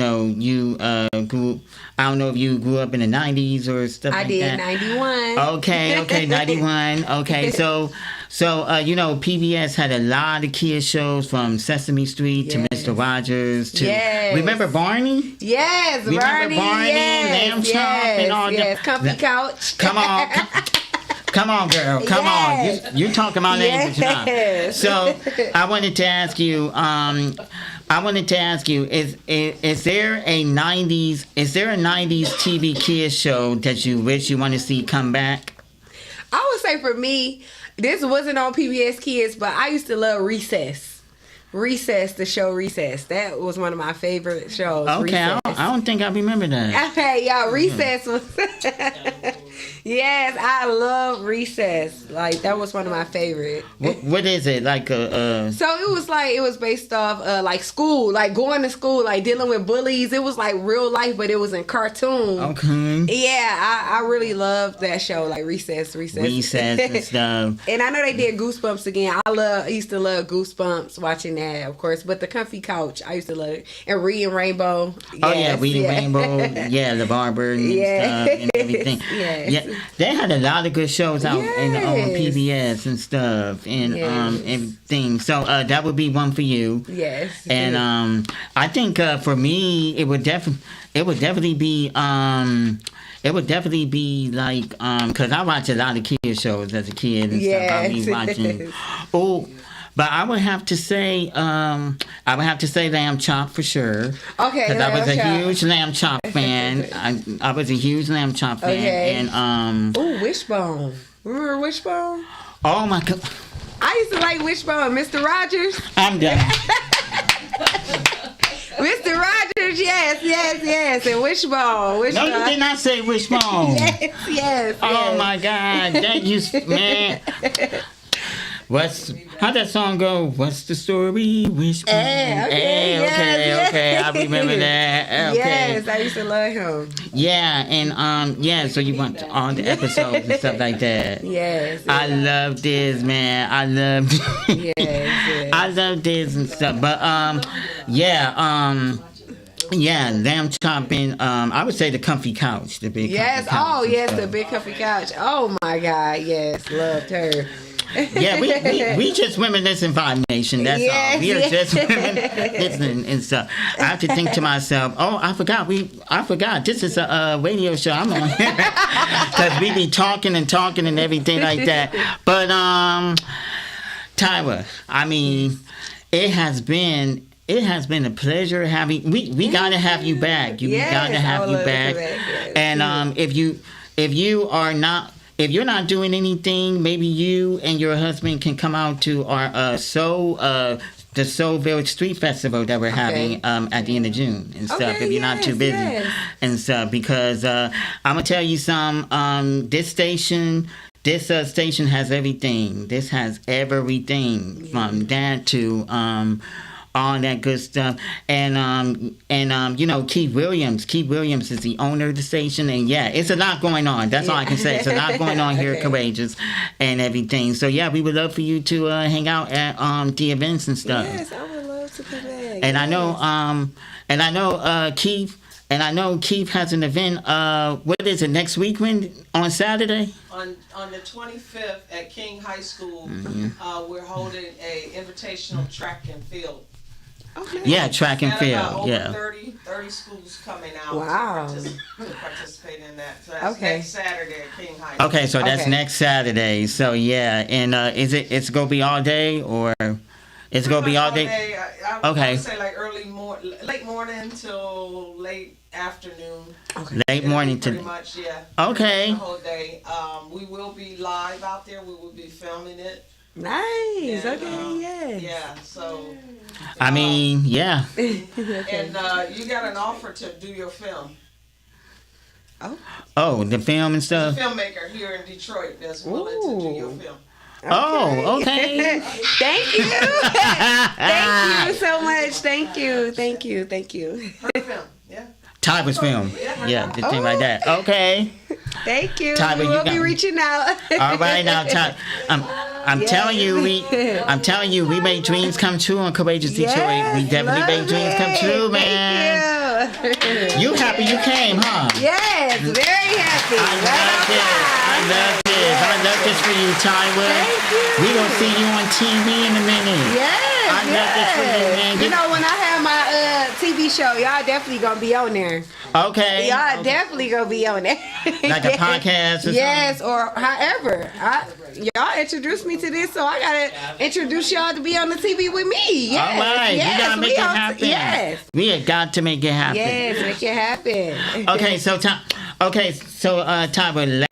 Speaker 4: grew. I don't know if you grew up in the 90s or stuff like that.
Speaker 5: I did, 91.
Speaker 4: Okay, 91. Okay, so PBS had a lot of kids shows from Sesame Street to Mr. Rogers to remember Barney?
Speaker 5: Yes,
Speaker 4: remember Barney, Lamb Chop, and all that.
Speaker 5: Comfy Couch.
Speaker 4: Come on. Come on, girl. Come on. You talking my language now. So I wanted to ask you. Is there a 90s TV kids show that you wish you want to see come back?
Speaker 5: I would say for me, this wasn't on PBS Kids, but I used to love Recess. The show Recess. That was one of my favorite shows.
Speaker 4: Okay, I don't think I remember that.
Speaker 5: Okay, y'all, Recess was... Yes, I love Recess. Like, that was one of my favorite.
Speaker 4: What is it? Like
Speaker 5: So it was based off like school, like going to school, like dealing with bullies. It was like real life, but it was in cartoon.
Speaker 4: Okay.
Speaker 5: Yeah, I really loved that show, like Recess
Speaker 4: and stuff.
Speaker 5: And I know they did Goosebumps again. I used to love Goosebumps, watching that, of course. But the Comfy Couch, I used to love it. And Reed and Rainbow.
Speaker 4: Reed and Rainbow. Yeah, the Barber and stuff and everything. Yeah. They had a lot of good shows out on PBS and stuff and everything. So that would be one for you.
Speaker 5: Yes.
Speaker 4: And I think for me it would definitely be it would definitely be like, because I watch a lot of kids shows as a kid and stuff. I'll be watching. Oh, but I would have to say, Lamb Chop for sure.
Speaker 5: Okay,
Speaker 4: because I was a
Speaker 5: Lamb Chop.
Speaker 4: huge Lamb Chop fan. I was a huge Lamb Chop fan.
Speaker 5: Okay.
Speaker 4: And
Speaker 5: Ooh, Wishbone. Remember Wishbone?
Speaker 4: oh my god,
Speaker 5: I used to like Wishbone. Mr. Rogers.
Speaker 4: I'm done.
Speaker 5: Mr. Rogers, yes. And Wishbone.
Speaker 4: No, you did not say Wishbone.
Speaker 5: Yes.
Speaker 4: Oh my god, that you man. How'd that song go? What's the story? Wishbone. Okay. I remember that. Okay.
Speaker 5: Yes, I used to love him.
Speaker 4: Yeah, and so you want all the episodes and stuff like that.
Speaker 5: Yes.
Speaker 4: I love this, man. I love
Speaker 5: Yes.
Speaker 4: I love this and stuff. But lamb chopping. I would say the comfy couch, the big.
Speaker 5: Yes.
Speaker 4: Comfy couch
Speaker 5: Oh,
Speaker 4: and
Speaker 5: yes,
Speaker 4: stuff.
Speaker 5: the big comfy couch. Oh my God. Yes, loved her.
Speaker 4: Yeah, we just reminiscing Vibe Nation. That's all. We are just reminiscing and stuff. I have to think to myself, oh, I forgot. This is a radio show I'm on because we be talking and everything like that. But Tyra, I mean, it has been a pleasure having. We gotta have you back. We gotta have you back.
Speaker 5: Yes.
Speaker 4: And if you're not doing anything, maybe you and your husband can come out to our the Soul Village Street Festival that we're having at the end of June and stuff.
Speaker 5: Okay,
Speaker 4: if you're not too busy and stuff, because I'm gonna tell you this station has everything. This has everything from that to all that good stuff, and Keith Williams. Keith Williams is the owner of the station, and it's a lot going on. That's all I can say. It's a lot going on here at Courageous, and everything. So we would love for you to hang out at the events and stuff.
Speaker 5: Yes, I would love to come back.
Speaker 4: And I know Keith. And I know Keith has an event. What is it, next week? On Saturday?
Speaker 7: On the 25th at King High School, we're holding a invitational track and field.
Speaker 5: Okay.
Speaker 4: Yeah, track and field.
Speaker 7: Over 30 schools coming out to participate in that. So that's next Saturday at King High School.
Speaker 4: Okay, so that's next Saturday. So and it's gonna be all day or? It's gonna be all day.
Speaker 7: I would say like late morning till late afternoon.
Speaker 4: Okay. Late morning to.
Speaker 7: Pretty much, yeah.
Speaker 4: Okay.
Speaker 7: The whole day. We will be live out there. We will be filming it.
Speaker 5: Nice.
Speaker 7: And,
Speaker 5: yes.
Speaker 7: Yeah. So.
Speaker 4: I mean, yeah.
Speaker 7: And you got an offer to do your film.
Speaker 4: Oh, the film and stuff.
Speaker 7: There's a filmmaker here in Detroit that's willing to do your film.
Speaker 5: Okay.
Speaker 4: Oh, okay.
Speaker 5: Thank you. Thank you so much. Thank you.
Speaker 7: Her film, yeah.
Speaker 4: Tyra's film. Yeah, the thing like that. Okay.
Speaker 5: Thank you.
Speaker 4: Tyra,
Speaker 5: we'll be reaching out.
Speaker 4: All right now, Tyra. I'm telling you, we make dreams come true on Courageous Detroit. We definitely make dreams come true, man.
Speaker 5: Thank you.
Speaker 4: You happy you came, huh?
Speaker 5: Yes, very happy.
Speaker 4: I love this for you, Tyra.
Speaker 5: Thank you.
Speaker 4: We gonna see you on TV in a minute.
Speaker 5: Yes,
Speaker 4: I love this for you, man.
Speaker 5: You know, when I have my TV show, y'all definitely gonna be on there.
Speaker 4: Okay.
Speaker 5: Y'all definitely gonna be on there.
Speaker 4: Like a podcast or something?
Speaker 5: Yes, or however. Y'all introduced me to this, so I gotta introduce y'all to be on the TV with me. Yes.
Speaker 4: All right.
Speaker 5: Yes,
Speaker 4: we gotta make it happen.
Speaker 5: Yes.
Speaker 4: We have got to make it happen.
Speaker 5: Yes, make it happen.
Speaker 4: Okay, so Tyra,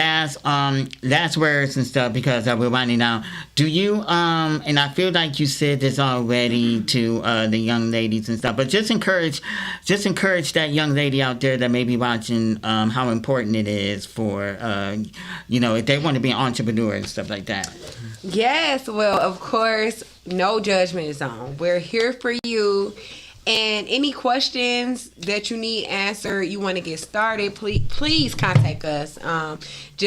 Speaker 4: last words and stuff because we're winding down. Do you and I feel like you said this already to the young ladies and stuff, but just encourage that young lady out there that may be watching how important it is for if they want to be an entrepreneur and stuff like that.
Speaker 5: Yes, well, of course, no judgment zone. We're here for you. And any questions that you need answered, you want to get started, please contact us.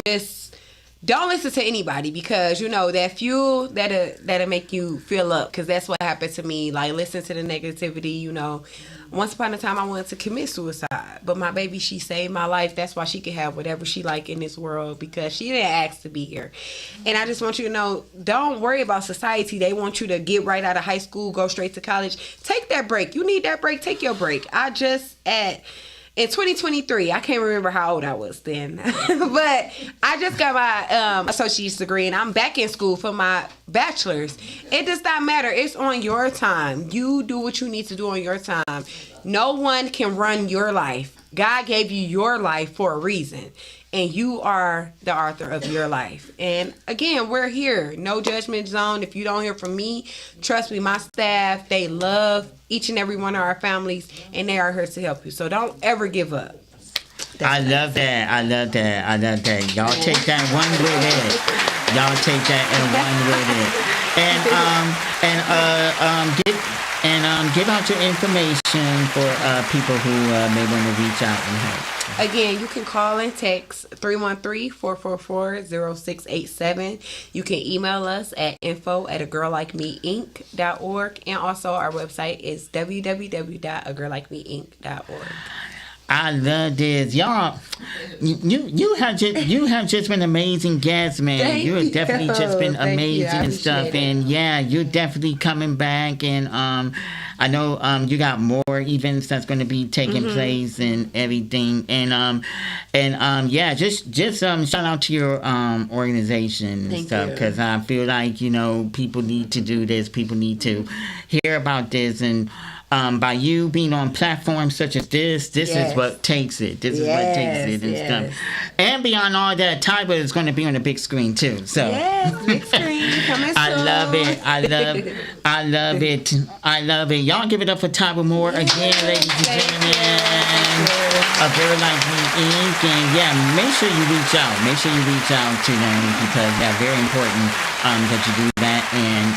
Speaker 5: Just don't listen to anybody because, that fuel, that'll make you fill up because that's what happened to me. Like, listen to the negativity, Once upon a time, I wanted to commit suicide. But my baby, she saved my life. That's why she can have whatever she like in this world because she didn't ask to be here. And I just want you to know, don't worry about society. They want you to get right out of high school, go straight to college. Take that break. You need that break. Take your break. in 2023, I can't remember how old I was then, but I just got my associate's degree and I'm back in school for my bachelor's. It does not matter. It's on your time. You do what you need to do on your time. No one can run your life. God gave you your life for a reason, and you are the author of your life. And again, we're here. No judgment zone. If you don't hear from me, trust me, my staff, they love each and every one of our families, and they are here to help you. So don't ever give up.
Speaker 4: I love that. I love that. I love that. Y'all take that one with it. Y'all take that and one with it. And give out your information for people who may want to reach out and help.
Speaker 5: Again, you can call and text 313-444-0687. You can email us at info@agirllikemeinc.org. And also our website is www.agirllikemeinc.org.
Speaker 4: I love this, y'all. You have just been amazing guests, man.
Speaker 5: Thank
Speaker 4: You have definitely
Speaker 5: you.
Speaker 4: just been
Speaker 5: Thank
Speaker 4: amazing
Speaker 5: you. I
Speaker 4: and stuff,
Speaker 5: appreciate it.
Speaker 4: and yeah, you're definitely coming back. And I know you got more events that's going to be taking place and everything. And yeah, just shout out to your organization and
Speaker 5: Thank
Speaker 4: stuff,
Speaker 5: you.
Speaker 4: because I feel like people need to do this. People need to hear about this. And by you being on platforms such as this
Speaker 5: Yes.
Speaker 4: is what takes it. This is what takes it and
Speaker 5: Yes.
Speaker 4: stuff. And beyond all that, Tyler is going to be on the big screen too. So
Speaker 5: Yes, big screen coming soon.
Speaker 4: I love it. I love it. I love it. Y'all give it up for Tyler Moore again, ladies and gentlemen. A Girl Like Me Inc. And yeah, make sure you reach out. Make sure you reach out to them, because yeah, very important that you do that. And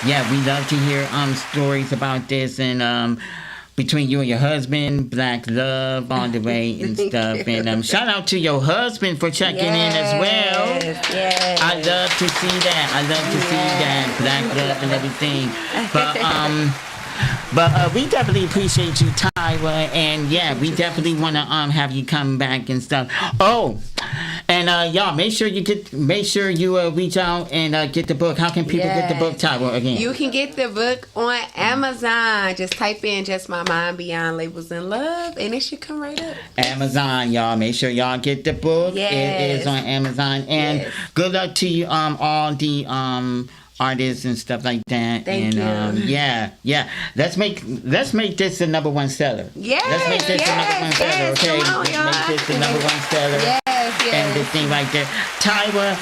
Speaker 4: yeah, we love to hear stories about this, and between you and your husband, Black Love on the way and stuff. And shout out to your husband for checking in as well.
Speaker 5: Yes.
Speaker 4: I love to see that. I love to see that, Black Love and everything. But we definitely appreciate you, Tyra, and yeah, we definitely want to have you come back and stuff. Oh, and y'all, make sure you reach out and get the book. How can people get the book, Tyra, again?
Speaker 5: You can get the book on Amazon. Just type in "Just My Mind Beyond Labels and Love," and it should come right up.
Speaker 4: Amazon, y'all. Make sure y'all get the book.
Speaker 5: Yes.
Speaker 4: It is on Amazon. And
Speaker 5: Yes.
Speaker 4: good luck to you, all the artists and stuff like that.
Speaker 5: Thank
Speaker 4: you. Yeah. Let's make this the number one seller.
Speaker 5: Yes,
Speaker 4: Let's make this the number one seller,
Speaker 5: yes,
Speaker 4: okay?
Speaker 5: come on,
Speaker 4: Let's
Speaker 5: y'all.
Speaker 4: make this the number one seller.
Speaker 5: Yes.
Speaker 4: And the thing like that. Tyra,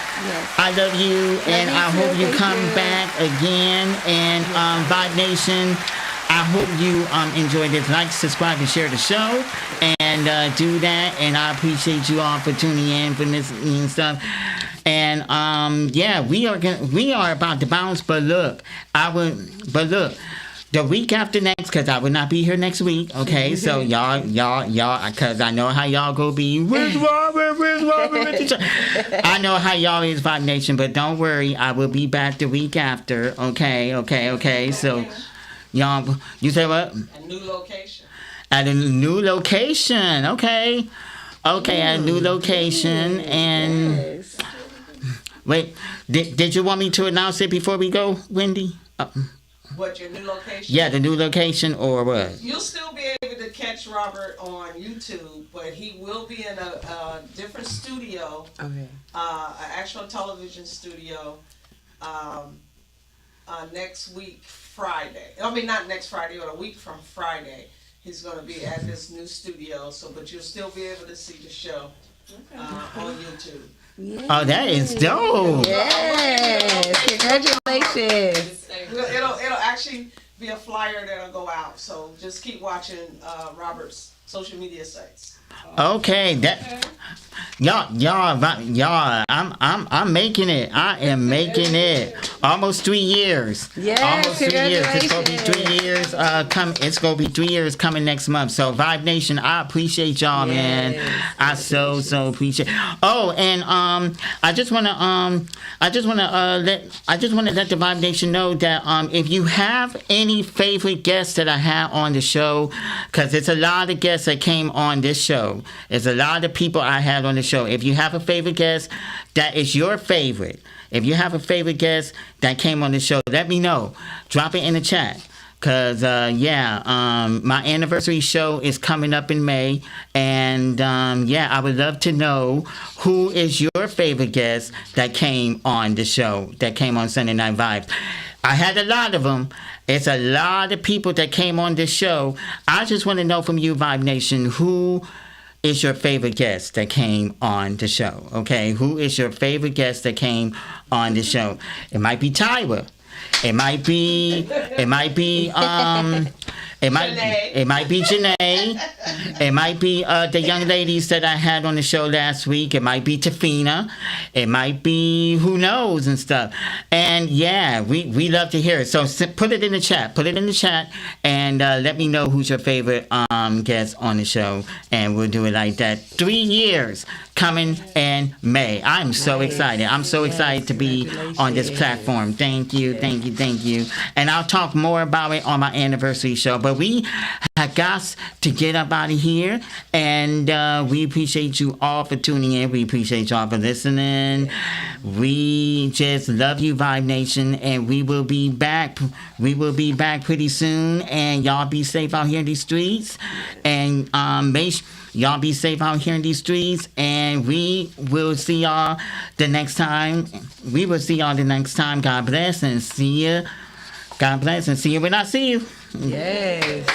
Speaker 4: I love you, and
Speaker 5: you
Speaker 4: I
Speaker 5: too.
Speaker 4: hope you
Speaker 5: Thank
Speaker 4: come
Speaker 5: you.
Speaker 4: back again. And Vibe Nation, I hope you enjoy this. Like, subscribe, and share the show, and do that. And I appreciate you all for tuning in for this and stuff. And yeah, we are about to bounce. But look, the week after next, because I will not be here next week, okay? So y'all, because I know how y'all go be, where's Robert? I know how y'all is, Vibe Nation, but don't worry, I will be back the week after, okay? So, y'all, you say what?
Speaker 7: A new location.
Speaker 4: At a new location, okay, at a new location, and wait, did you want me to announce it before we go, Wendy?
Speaker 7: What, your new location?
Speaker 4: Yeah, the new location, or what?
Speaker 7: You'll still be able to catch Robert on YouTube, but he will be in a different studio,
Speaker 5: Okay.
Speaker 7: an actual television studio, next week, Friday. I mean, not next Friday, but a week from Friday. He's going to be at this new studio, but you'll still be able to see the show on YouTube.
Speaker 4: Oh, that is dope.
Speaker 5: Yes. Congratulations.
Speaker 7: It'll actually be a flyer that'll go out. So just keep watching Robert's social media sites.
Speaker 4: Okay, that y'all, I'm making it. I am making it. Almost 3 years.
Speaker 5: Yes,
Speaker 4: Almost 3 years. It's gonna be 3
Speaker 5: congratulations.
Speaker 4: years. It's gonna be 3 years coming next month. So Vibe Nation, I appreciate y'all, man. I so appreciate. Oh, and I just wanna let the Vibe Nation know that if you have any favorite guests that I have on the show, because it's a lot of guests that came on this show. There's a lot of people I had on the show. If you have a favorite guest that is your favorite, if you have a favorite guest that came on the show, let me know. Drop it in the chat. Cause my anniversary show is coming up in May, and I would love to know who is your favorite guest that came on the show, that came on Sunday Night Vibes. I had a lot of them. It's a lot of people that came on this show. I just want to know from you, Vibe Nation, who is your favorite guest that came on the show? Okay, who is your favorite guest that came on the show? It might be Tyra. It might be Janae. It might be the young ladies that I had on the show last week. It might be Tafina. It might be who knows and stuff. And we love to hear it. So put it in the chat. Put it in the chat and let me know who's your favorite guest on the show. And we'll do it like that. 3 years coming in May. I'm so excited. I'm so excited to be on this platform. Thank you. And I'll talk more about it on my anniversary show. But we have got to get up out of here. And we appreciate you all for tuning in. We appreciate y'all for listening. We just love you, Vibe Nation. And we will be back. We will be back pretty soon. And y'all be safe out here in these streets. And y'all be safe out here in these streets, and we will see y'all the next time. God bless and see you. God bless and see you when I see you.
Speaker 5: Yes.